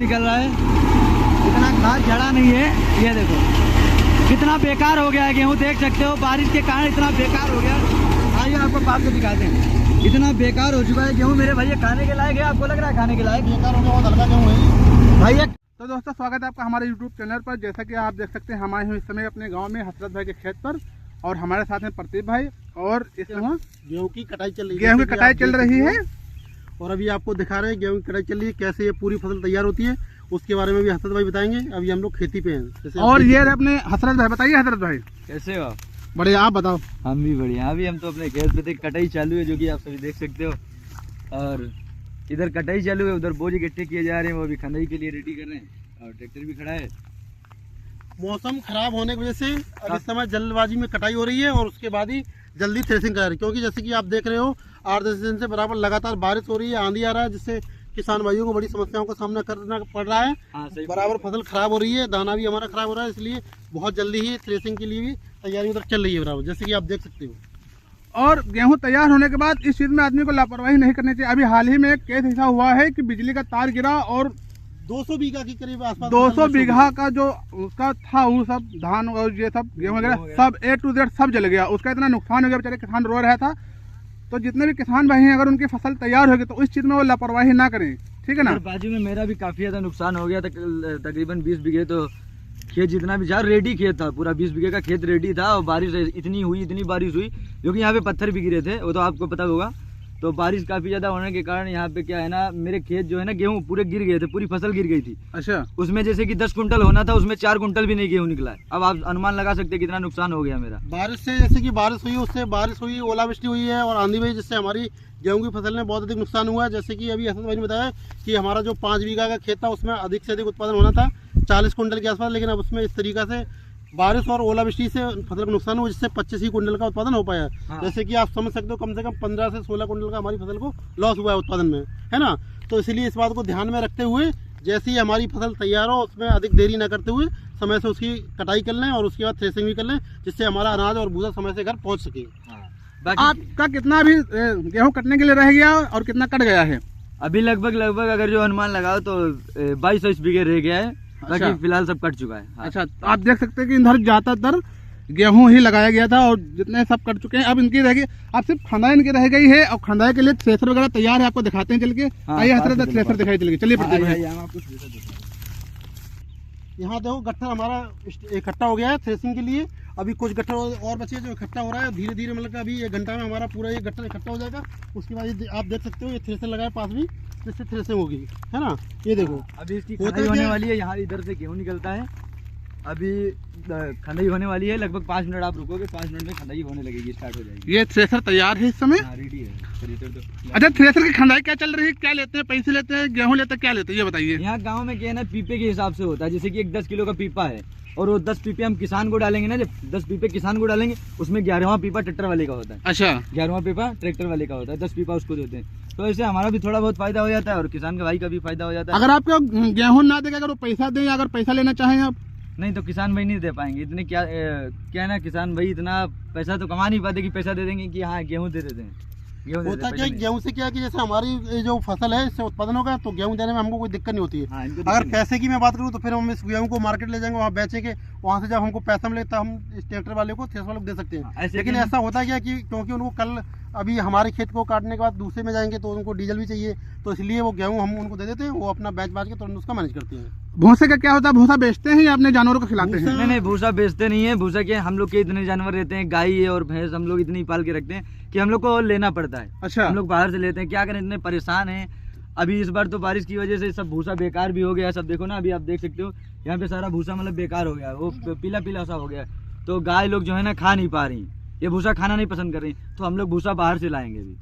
निकल रहा है, इतना खास झड़ा नहीं है। ये देखो कितना बेकार हो गया है गेहूँ, देख सकते हो बारिश के कारण इतना बेकार हो गया। आइए आपको पास से दिखाते हैं, इतना बेकार हो चुका है गेहूँ मेरे भैया। खाने के लायक है? आपको लग रहा है खाने के लायक? बेकार हो गया, बहुत हल्का गेहूँ है भैया। तो दोस्तों स्वागत है आपका हमारे YouTube चैनल पर। जैसा कि आप देख सकते हैं हम आए हैं इस समय अपने गांव में हसरत भाई के खेत पर, और हमारे साथ हैं प्रदीप भाई। और इस समय गेहूं की कटाई चल रही है, गेहूं की कटाई चल रही है। और अभी आपको दिखा रहे हैं गेहूं की कटाई चल रही है, कैसे ये पूरी फसल तैयार होती है उसके बारे में भी हसरत भाई बताएंगे। अभी हम लोग खेती पे हैं। और ये अपने हसरत भाई, बताइए हसरत भाई कैसे हो? बढ़िया, आप बताओ। हम भी बढ़िया। अभी हम तो अपने खेत पे थे, कटाई चालू है जो कि आप सभी देख सकते हो। और इधर कटाई चालू है, उधर बोझ इकट्ठे किए जा रहे हैं, वो अभी खंदाई के लिए रेडी कर रहे हैं। और ट्रैक्टर भी खड़ा है। मौसम खराब होने की वजह से अब इस समय जल्दबाजी में कटाई हो रही है और उसके बाद ही जल्दी थ्रेसिंग कर रही है, क्योंकि जैसे कि आप देख रहे हो 8-10 दिन से बराबर लगातार बारिश हो रही है, आंधी आ रहा है, जिससे किसान भाइयों को बड़ी समस्याओं का सामना करना पड़ रहा है। बराबर फसल खराब हो रही है, दाना भी हमारा खराब हो रहा है, इसलिए बहुत जल्दी ही थ्रेसिंग के लिए भी तैयारी उधर चल रही है बराबर, जैसे कि आप देख सकते हो। और गेहूं तैयार होने के बाद इस चीज में आदमी को लापरवाही नहीं करनी चाहिए। अभी हाल ही में एक केस ऐसा हुआ है कि बिजली का तार गिरा और 200 बीघा के करीब आसपास 200 बीघा का जो उसका था वो सब धान और ये सब गेहूं वगैरह सब A to Z सब जल गया। उसका इतना नुकसान हो गया, बेचारे किसान रो रहा था। तो जितने भी किसान भाई हैं, अगर उनकी फसल तैयार होगी तो इस चीज में वो लापरवाही ना करें, ठीक है ना। बाजू में मेरा भी काफी ज्यादा नुकसान हो गया था, तकरीबन 20 बीघे। तो खेत जितना भी चार रेडी खेत था, पूरा 20 बीघे का खेत रेडी था। और बारिश इतनी बारिश हुई, क्योंकि यहाँ पे पत्थर भी गिरे थे, वो तो आपको पता होगा। तो बारिश काफी ज्यादा होने के कारण यहाँ पे क्या है ना, मेरे खेत जो है ना गेहूं पूरे गिर गए थे, पूरी फसल गिर गई थी। अच्छा, उसमें जैसे कि 10 कुंटल होना था, उसमें 4 कुंटल भी नहीं गेहूं निकला है। अब आप अनुमान लगा सकते हैं कितना नुकसान हो गया मेरा। बारिश से, जैसे कि बारिश हुई, उससे बारिश हुई, ओलावृष्टि हुई है और आंधी हुई, जिससे हमारी गेहूं की फसल में बहुत अधिक नुकसान हुआ है। जैसे कि अभी हसन भाई ने बताया कि हमारा जो 5 बीघा का खेत था उसमें अधिक से अधिक उत्पादन होना था, 40 कुंटल के आसपास, लेकिन अब उसमें इस तरीका से बारिश और ओलावृष्टि से फसल का नुकसान हुआ, जिससे 25 ही कुंटल का उत्पादन हो पाया। हाँ। जैसे कि आप समझ सकते हो, कम से कम 15 से 16 कुंटल का हमारी फसल को लॉस हुआ है उत्पादन में, है ना। तो इसलिए इस बात को ध्यान में रखते हुए जैसे ही हमारी फसल तैयार हो, उसमें अधिक देरी न करते हुए समय से उसकी कटाई कर लें और उसके बाद थ्रेसिंग भी कर लें, जिससे हमारा अनाज और भूसा समय से घर पहुँच सके। आपका कितना भी गेहूं कटने के लिए रह गया और कितना कट गया है? अभी लगभग अगर जो अनुमान लगाओ तो 22 बीघे रह गया है। बाकी फिलहाल सब कट चुका है। हाँ। अच्छा, तो आप देख सकते हैं कि इधर ज्यादातर गेहूं ही लगाया गया था और जितने सब कट चुके हैं। अब इनकी रह गई, अब सिर्फ खंदाई इनकी रह गई है और खंदाई के लिए थ्रेसर वगैरह तैयार है, आपको दिखाते हैं चल के। आइए हसरत, थ्रेसर दिखाई चल के, चलिए प्रदीप भाई। यहाँ देखो गट्ठर हमारा इकट्ठा हो गया है थ्रेसिंग के लिए। अभी कुछ गट्ठर और बचे जो इकट्ठा हो रहा है, धीरे धीरे मतलब अभी 1 घंटा में हमारा पूरा ये गट्ठर इकट्ठा हो जाएगा। उसके बाद ये आप देख सकते हो, ये थ्रेसर लगा है पास भी, जिससे थ्रेसिंग होगी, है ना। ये देखो अभी इसकी खंदाई होने वाली है। यहाँ इधर से गेहूं निकलता है, अभी खंदाई होने वाली है। लगभग 5 मिनट आप रुकोगे, 5 मिनट में खंदाई होने लगेगी, स्टार्ट हो जाएगी। ये थ्रेसर तैयार है इस समय, रेडी है थ्रेसर तो। अच्छा, थ्रेसर की खंदाई क्या चल रही है? क्या लेते हैं, पैसे लेते हैं, गेहूं लेते हैं, क्या लेते हैं, ये बताइए। यहाँ गाँव में क्या है ना, पीपे के हिसाब से होता है। जैसे कि एक 10 किलो का पीपा है और वो 10 पीपे हम किसान को डालेंगे ना, जब 10 पीपे किसान को डालेंगे, उसमें 11वां पीपा ट्रैक्टर वाले का होता है। अच्छा, 11वां पीपा ट्रैक्टर वाले का होता है, 10 पीपा उसको देते हैं। तो ऐसे हमारा भी थोड़ा बहुत फायदा हो जाता है और किसान के भाई का भी फायदा हो जाता है। अगर आपको गेहूं ना देगा, अगर वो पैसा दें, अगर पैसा लेना चाहें आप? नहीं, तो किसान भाई नहीं दे पाएंगे इतने। क्या है ना, किसान भाई इतना पैसा तो कमा नहीं पाते कि पैसा दे देंगे कि हाँ गेहूं दे देते हैं। होता क्या, गेहूं से क्या है कि जैसे हमारी ये जो फसल है इससे उत्पादन होगा, तो गेहूं देने में हमको कोई दिक्कत नहीं होती है। हाँ, अगर पैसे की मैं बात करूं तो फिर हम इस गेहूं को मार्केट ले जाएंगे, वहाँ बेचेंगे, वहाँ से जब हमको पैसा मिले तब हम इस ट्रैक्टर वाले को, थ्रेसर वाले को दे सकते हैं। लेकिन ऐसा होता क्या कि क्योंकि उनको कल अभी हमारे खेत को काटने के बाद दूसरे में जाएंगे तो उनको डीजल भी चाहिए, तो इसलिए वो गेहूं हम उनको दे देते हैं, वो अपना बेच बाच के तुरंत उसका मैनेज करते हैं। भूसे का क्या होता है? भूसा बेचते हैं या अपने जानवरों को खिलाते हैं? नहीं, भूसा बेचते नहीं है। भूसा के हम लोग के इतने जानवर रहते हैं, गाय और भैंस हम लोग इतनी पाल के रखते हैं कि हम लोग को लेना पड़ता है। अच्छा, हम लोग बाहर से लेते हैं, क्या करें, इतने परेशान हैं। अभी इस बार तो बारिश की वजह से सब भूसा बेकार भी हो गया। सब देखो ना, अभी आप देख सकते हो यहाँ पे सारा भूसा मतलब बेकार हो गया, वो पीला पीला सा हो गया। तो गाय लोग जो है ना खा नहीं पा रही, ये भूसा खाना नहीं पसंद कर रही, तो हम लोग भूसा बाहर से लाएंगे। अभी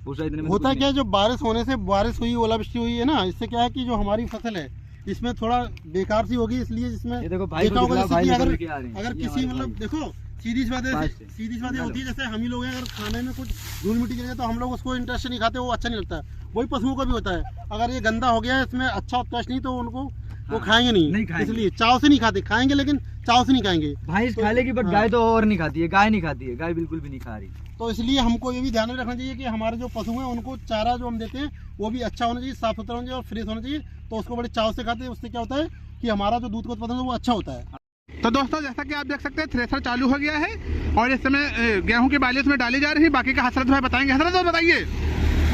भूसा इतने होता क्या है, जो बारिश होने से, बारिश हुई, ओलावृष्टि हुई है ना, इससे क्या है कि जो हमारी फसल है इसमें थोड़ा बेकार सी होगी, इसलिए जिसमें देखो भाई देखा होगा जैसे कि अगर अगर किसी मतलब देखो सीधी सी बात होती है, जैसे हम ही लोग हैं, अगर खाने में कुछ धूल मिट्टी गिर जाए तो हम लोग उसको इंटरेस्ट नहीं खाते, वो अच्छा नहीं लगता है। वही पशुओं का भी होता है, अगर ये गंदा हो गया है, इसमें अच्छा उत्कृष्ट नहीं, तो उनको वो हाँ, खाएंगे नहीं नहीं, खाएंगे। इसलिए चाव से नहीं खाते, खाएंगे लेकिन चाव से नहीं खाएंगे। भैंस तो- खा लेगी बट हाँ। गाय तो और नहीं खाती है, गाय नहीं खाती है, गाय बिल्कुल भी नहीं खा रही। तो इसलिए हमको ये भी ध्यान में रखना चाहिए कि हमारे जो पशु हैं उनको चारा जो हम देते हैं वो भी अच्छा होना चाहिए, साफ सुथरा होना चाहिए और फ्रेश होना चाहिए। तो उसको बड़े चाव से खाते हैं, उससे क्या होता है कि हमारा जो दूध का उत्पादन है वो अच्छा होता है। तो दोस्तों जैसा कि आप देख सकते हैं थ्रेसर चालू हो गया है और इस समय गेहूं की बाली उसमें डाली जा रही है। बाकी का हसरत भाई बताएंगे। हसरत भाई बताइए।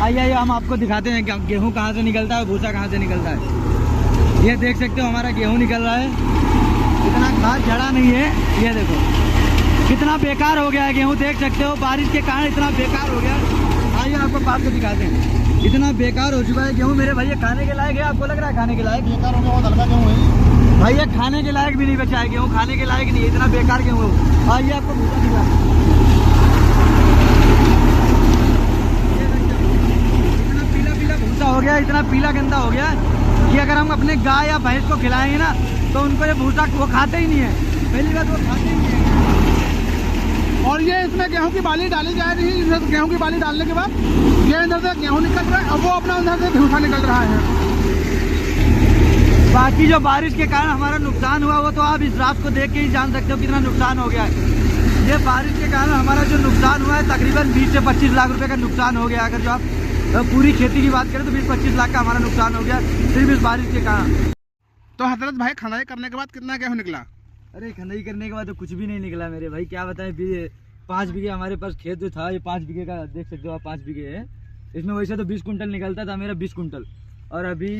आइए हम आपको दिखाते हैं कि गेहूँ कहाँ से निकलता है, भूसा कहाँ से निकलता है। ये देख सकते हो हमारा गेहूँ निकल रहा है, इतना खाद झड़ा नहीं है। ये देखो कितना बेकार हो गया है गेहूँ, देख सकते हो बारिश के कारण इतना बेकार हो गया। आइए आपको पास से दिखाते हैं, इतना बेकार हो चुका है गेहूँ मेरे भैया। खाने के लायक है? आपको लग रहा है खाने के लायक? बेकार हो गया, बहुत हल्का गेहूँ है भैया, खाने के लायक भी नहीं बचा है गेहूँ, खाने के लायक नहीं है, इतना बेकार गेहूँ है। आइए आपको भूसा दिखाते हैं, इतना पीला पीला भूसा हो गया, इतना पीला गंदा हो गया कि अगर हम अपने गाय या भैंस को खिलाएंगे ना तो उनको ये भूसा वो खाते ही नहीं है। पहली बात वो खाते ही नहीं है। और ये इसमें गेहूं की बाली डाली जा रही है। इधर गेहूं की बाली डालने के बाद ये अंदर से गेहूं निकल रहा है और वो अपना अंदर से भूसा निकल रहा है। बाकी जो बारिश के कारण हमारा नुकसान हुआ वो तो आप इस रात को देख के ही जान सकते हो कितना नुकसान हो गया है। ये बारिश के कारण हमारा जो नुकसान हुआ है तकरीबन 20 से 25 लाख रुपए का नुकसान हो गया। अगर जो आप पूरी खेती की बात करें तो 20-25 लाख का हमारा नुकसान हो गया सिर्फ इस बारिश के कारण। तो हजरत भाई खनाई करने के बाद कितना गेहूं निकला? अरे खंदाई करने के बाद तो कुछ भी नहीं निकला मेरे भाई, क्या बताएं। 5 बीघे हमारे पास खेत जो था, ये 5 बीघे का देख सकते हो आप, 5 बीघे है। इसमें वैसे तो 20 कुंटल निकलता था मेरा, 20 कुंटल। और अभी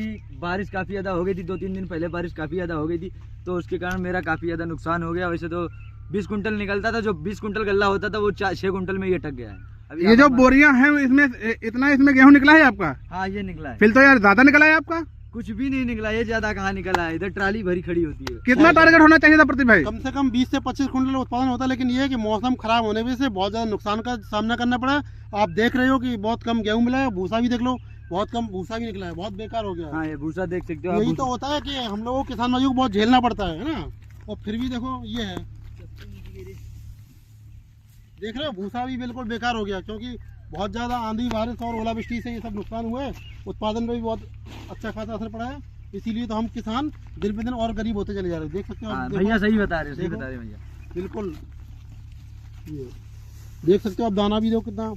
बारिश काफ़ी ज़्यादा हो गई थी, 2-3 दिन पहले बारिश काफ़ी ज़्यादा हो गई थी, तो उसके कारण मेरा काफ़ी ज़्यादा नुकसान हो गया। वैसे तो 20 कुंटल निकलता था, जो 20 कुंटल गल्ला होता था वो 6 कुंटल में ये अटक गया है। अभी ये जो आप- बोरियां हैं इसमें इतना इसमें गेहूं निकला है आपका? हाँ ये निकला है। फिर तो यार ज्यादा निकला है आपका। कुछ भी नहीं निकला, ये ज्यादा कहाँ निकला है, इधर ट्राली भरी खड़ी होती है। कितना टारगेट होना चाहिए था प्रति भाई? कम से कम 20 से 25 कुंटल उत्पादन होता है, लेकिन ये है कि मौसम खराब होने की वजह से बहुत ज़्यादा नुकसान का सामना करना पड़ा। आप देख रहे हो कि बहुत कम गेहूं मिला है, भूसा भी देख लो, बहुत कम भूसा भी निकला है, बहुत बेकार हो गया है। हाँ ये भूसा देख सकते हो आप। यही तो होता है कि हम लोगों को किसान भाइयों को बहुत झेलना पड़ता है ना। और फिर भी देखो ये है, देख रहे हो भूसा भी बिल्कुल बेकार हो गया, क्योंकि बहुत ज़्यादा आंधी बारिश और ओलावृष्टि से ये सब नुकसान हुए। उत्पादन पे भी बहुत अच्छा खासा असर पड़ा है, इसीलिए तो हम किसान दिन पे दिन और गरीब होते चले जा रहे हैं। देख सकते हो हाँ, आप, देखो, भैया सही बता रहे हो, सही देखो। बता रहे हो भैया। बिल्कुल ये देख सकते हो आप, दाना भी देखो कितना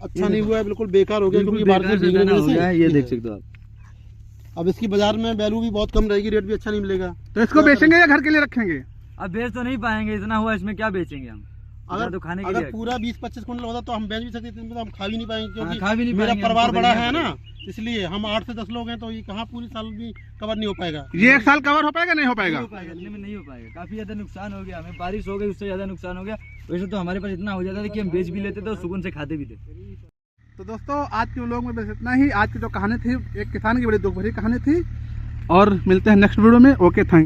अच्छा नहीं हुआ है, बिल्कुल बेकार हो गया, बिल्कुल क्योंकि बारिश बेकार से से भीगने दाना की हो वजह गया से है, ये देख सकते हो आप। अब इसकी बाजार में वैल्यू भी बहुत कम रहेगी, रेट भी अच्छा नहीं मिलेगा। तो इसको बेचेंगे या घर के लिए रखेंगे? अब बेच तो नहीं पाएंगे, इतना हुआ इसमें क्या बेचेंगे हम। अगर तो खाने के अगर लिए पूरा 20-25 कुंटल होता तो हम बेच भी सकते थे, इसमें तो हम खा भी नहीं पाएंगे, हाँ, क्योंकि खा भी नहीं मेरा पाएंगे, परिवार हमको बड़ा खरीदना है ना, पड़ेगा। इसलिए हम 8 से 10 लोग हैं, तो ये कहाँ पूरी साल भी कवर नहीं हो पाएगा। ये एक साल कवर हो पाएगा नहीं हो पाएगा? नहीं हो पाएगा, इतने में नहीं हो पाएगा। काफी ज्यादा नुकसान हो गया हमें, बारिश हो गई उससे ज्यादा नुकसान हो गया। वैसे तो हमारे पास इतना हो जाता था कि हम बेच भी लेते थे और सुकून से खाते भी थे। तो दोस्तों आज के व्लॉग में बस इतना ही। आज की जो कहानी थी एक किसान की बड़ी दुख भरी कहानी थी और मिलते हैं नेक्स्ट वीडियो में। Okay, thank